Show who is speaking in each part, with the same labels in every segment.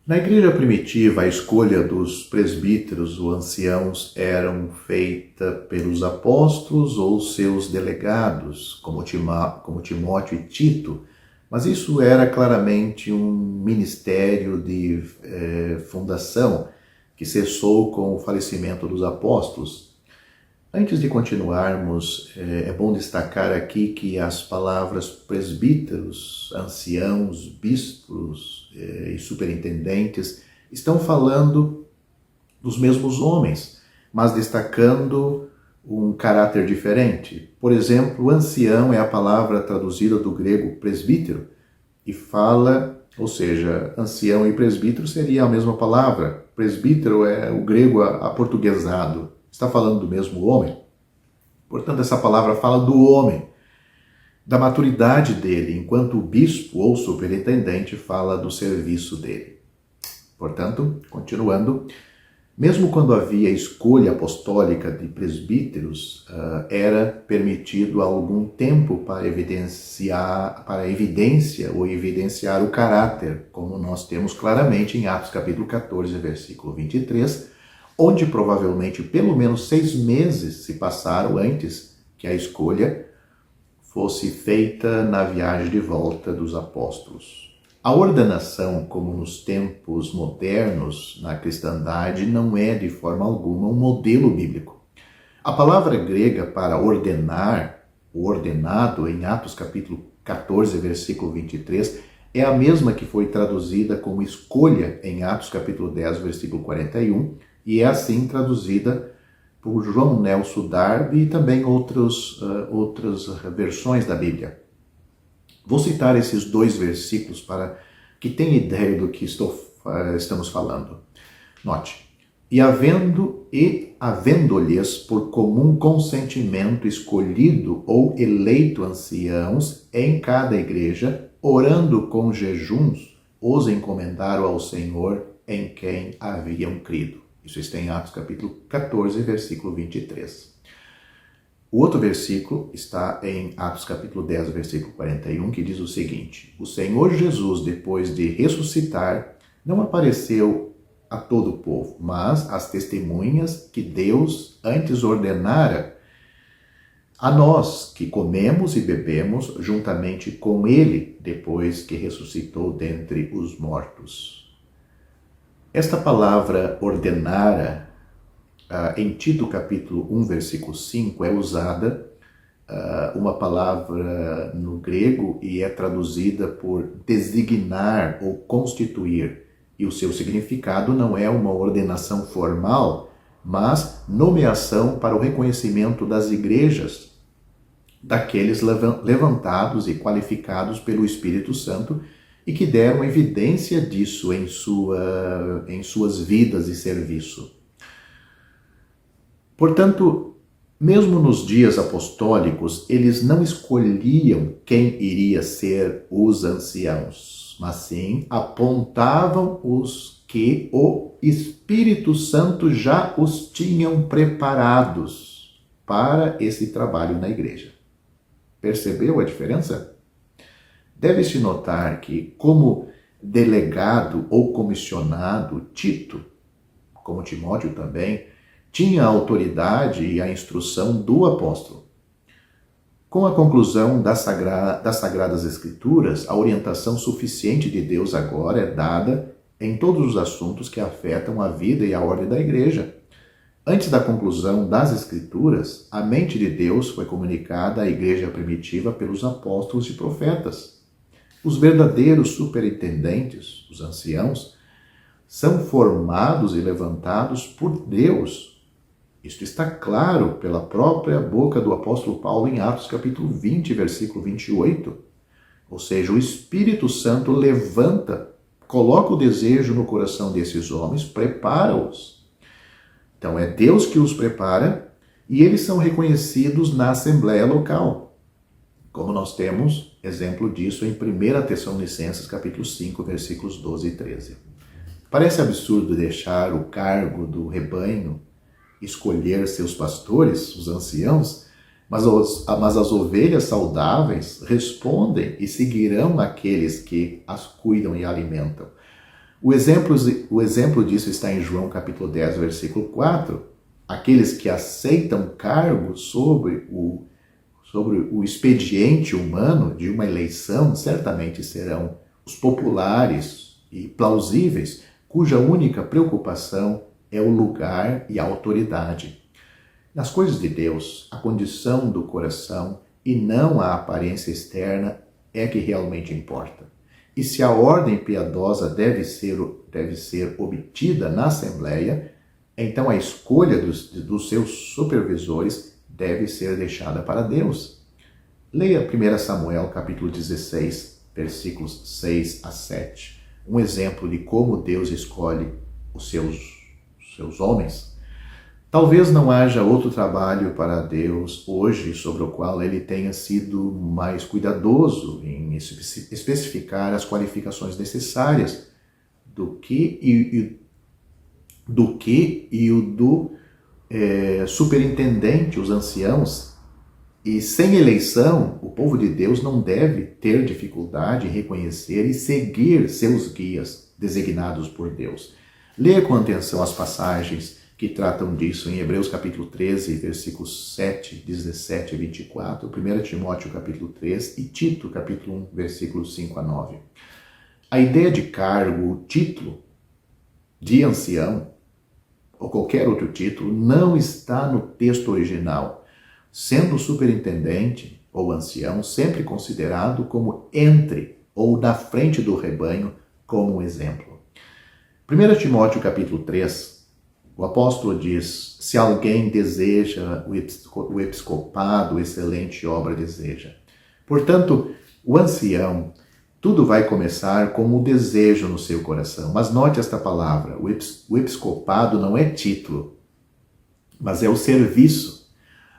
Speaker 1: Na igreja primitiva, a escolha dos presbíteros ou anciãos eram feita pelos apóstolos ou seus delegados, como Timóteo e Tito, mas isso era claramente um ministério de fundação que cessou com o falecimento dos apóstolos. Antes de continuarmos, é bom destacar aqui que as palavras presbíteros, anciãos, bispos e superintendentes estão falando dos mesmos homens, mas destacando um caráter diferente. Por exemplo, ancião é a palavra traduzida do grego presbítero e fala, ou seja, ancião e presbítero seria a mesma palavra. Presbítero é o grego aportuguesado. Está falando do mesmo homem. Portanto, essa palavra fala do homem, da maturidade dele, enquanto o bispo ou superintendente fala do serviço dele. Portanto, continuando, mesmo quando havia escolha apostólica de presbíteros, era permitido algum tempo para evidenciar o caráter, como nós temos claramente em Atos capítulo 14, versículo 23, onde provavelmente pelo menos 6 meses se passaram antes que a escolha fosse feita na viagem de volta dos apóstolos. A ordenação, como nos tempos modernos na cristandade, não é de forma alguma um modelo bíblico. A palavra grega para ordenar, o ordenado, em Atos capítulo 14, versículo 23, é a mesma que foi traduzida como escolha em Atos capítulo 10, versículo 41, e é assim traduzida por João Nelson Darby e também outras versões da Bíblia. Vou citar esses 2 versículos para que tenha ideia do que estamos falando. Note, e havendo-lhes por comum consentimento escolhido ou eleito anciãos em cada igreja, orando com jejuns, os encomendaram ao Senhor em quem haviam crido. Isso está em Atos capítulo 14, versículo 23. O outro versículo está em Atos capítulo 10, versículo 41, que diz o seguinte: o Senhor Jesus, depois de ressuscitar, não apareceu a todo o povo, mas às testemunhas que Deus antes ordenara a nós, que comemos e bebemos juntamente com ele, depois que ressuscitou dentre os mortos. Esta palavra ordenara, em Tito capítulo 1, versículo 5, é usada uma palavra no grego e é traduzida por designar ou constituir. E o seu significado não é uma ordenação formal, mas nomeação para o reconhecimento das igrejas, daqueles levantados e qualificados pelo Espírito Santo e que deram evidência disso em suas vidas e serviço. Portanto, mesmo nos dias apostólicos, eles não escolhiam quem iria ser os anciãos, mas sim apontavam os que o Espírito Santo já os tinham preparados para esse trabalho na igreja. Percebeu a diferença? Deve-se notar que, como delegado ou comissionado, Tito, como Timóteo também, tinha a autoridade e a instrução do apóstolo. Com a conclusão das Sagradas Escrituras, a orientação suficiente de Deus agora é dada em todos os assuntos que afetam a vida e a ordem da igreja. Antes da conclusão das Escrituras, a mente de Deus foi comunicada à igreja primitiva pelos apóstolos e profetas. Os verdadeiros superintendentes, os anciãos, são formados e levantados por Deus. Isto está claro pela própria boca do apóstolo Paulo em Atos capítulo 20, versículo 28. Ou seja, o Espírito Santo levanta, coloca o desejo no coração desses homens, prepara-os. Então é Deus que os prepara e eles são reconhecidos na assembleia local. Como nós temos exemplo disso em 1 Tessalonicenses capítulo 5, versículos 12 e 13. Parece absurdo deixar o cargo do rebanho escolher seus pastores, os anciãos, mas as ovelhas saudáveis respondem e seguirão aqueles que as cuidam e alimentam. O exemplo disso está em João capítulo 10, versículo 4. Aqueles que aceitam cargo sobre o expediente humano de uma eleição certamente serão os populares e plausíveis, cuja única preocupação é o lugar e a autoridade. Nas coisas de Deus, a condição do coração e não a aparência externa é que realmente importa. E se a ordem piedosa deve ser obtida na Assembleia, então a escolha dos seus supervisores deve ser deixada para Deus. Leia 1 Samuel capítulo 16, versículos 6 a 7. Um exemplo de como Deus escolhe os seus homens. Talvez não haja outro trabalho para Deus hoje sobre o qual ele tenha sido mais cuidadoso em especificar as qualificações necessárias do que o do superintendente, os anciãos. E sem eleição, o povo de Deus não deve ter dificuldade em reconhecer e seguir seus guias designados por Deus. Leia com atenção as passagens que tratam disso em Hebreus capítulo 13, versículos 7, 17 e 24, 1 Timóteo capítulo 3 e Tito capítulo 1, versículos 5 a 9. A ideia de cargo, título de ancião, ou qualquer outro título, não está no texto original, sendo o superintendente ou ancião sempre considerado como entre ou na frente do rebanho como um exemplo. 1 Timóteo capítulo 3, o apóstolo diz: se alguém deseja o episcopado, excelente obra deseja. Portanto, o ancião, tudo vai começar com o desejo no seu coração. Mas note esta palavra, o episcopado não é título, mas é o serviço.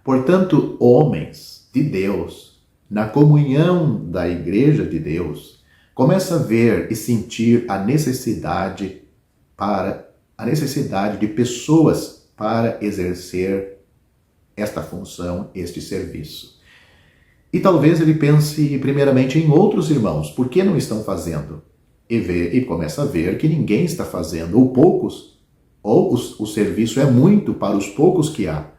Speaker 1: Portanto, homens de Deus, na comunhão da igreja de Deus, começa a ver e sentir a necessidade de pessoas para exercer esta função, este serviço. E talvez ele pense primeiramente em outros irmãos, por que não estão fazendo? E começa a ver que ninguém está fazendo, ou poucos, ou o serviço é muito para os poucos que há.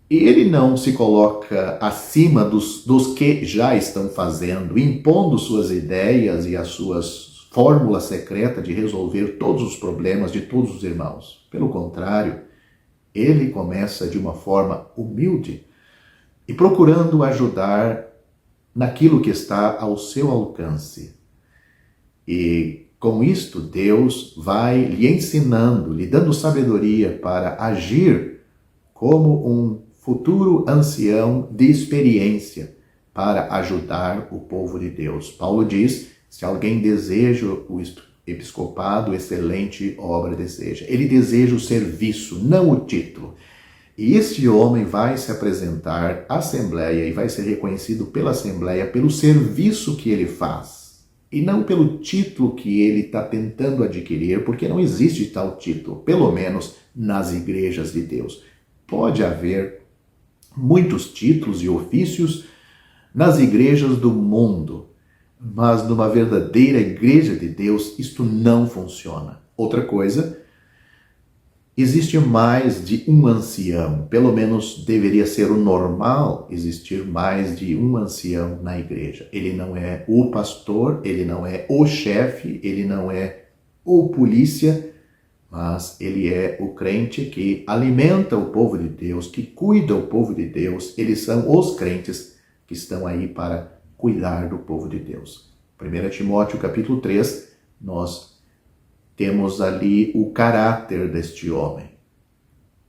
Speaker 1: E ele não se coloca acima dos que já estão fazendo, impondo suas ideias e as suas fórmula secreta de resolver todos os problemas de todos os irmãos. Pelo contrário, ele começa de uma forma humilde e procurando ajudar naquilo que está ao seu alcance. E com isto, Deus vai lhe ensinando, lhe dando sabedoria para agir como um futuro ancião de experiência para ajudar o povo de Deus. Paulo diz: se alguém deseja o episcopado, excelente obra deseja. Ele deseja o serviço, não o título. E este homem vai se apresentar à Assembleia e vai ser reconhecido pela Assembleia pelo serviço que ele faz. E não pelo título que ele está tentando adquirir, porque não existe tal título, pelo menos nas igrejas de Deus. Pode haver muitos títulos e ofícios nas igrejas do mundo, mas numa verdadeira igreja de Deus isto não funciona. Outra coisa, existe mais de um ancião, pelo menos deveria ser o normal existir mais de um ancião na igreja. Ele não é o pastor, ele não é o chefe, ele não é o polícia, mas ele é o crente que alimenta o povo de Deus, que cuida o povo de Deus. Eles são os crentes que estão aí para cuidar do povo de Deus. 1 Timóteo capítulo 3, nós temos ali o caráter deste homem.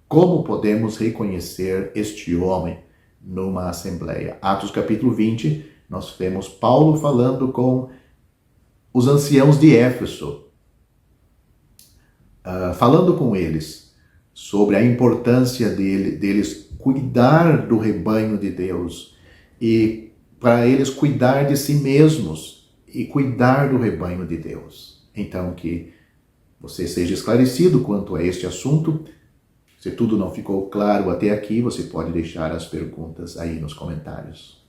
Speaker 1: Como podemos reconhecer este homem numa assembleia? Atos capítulo 20, nós temos Paulo falando com os anciãos de Éfeso, falando com eles sobre a importância deles cuidar do rebanho de Deus e para eles cuidar de si mesmos e cuidar do rebanho de Deus. Então, que você seja esclarecido quanto a este assunto. Se tudo não ficou claro até aqui, você pode deixar as perguntas aí nos comentários.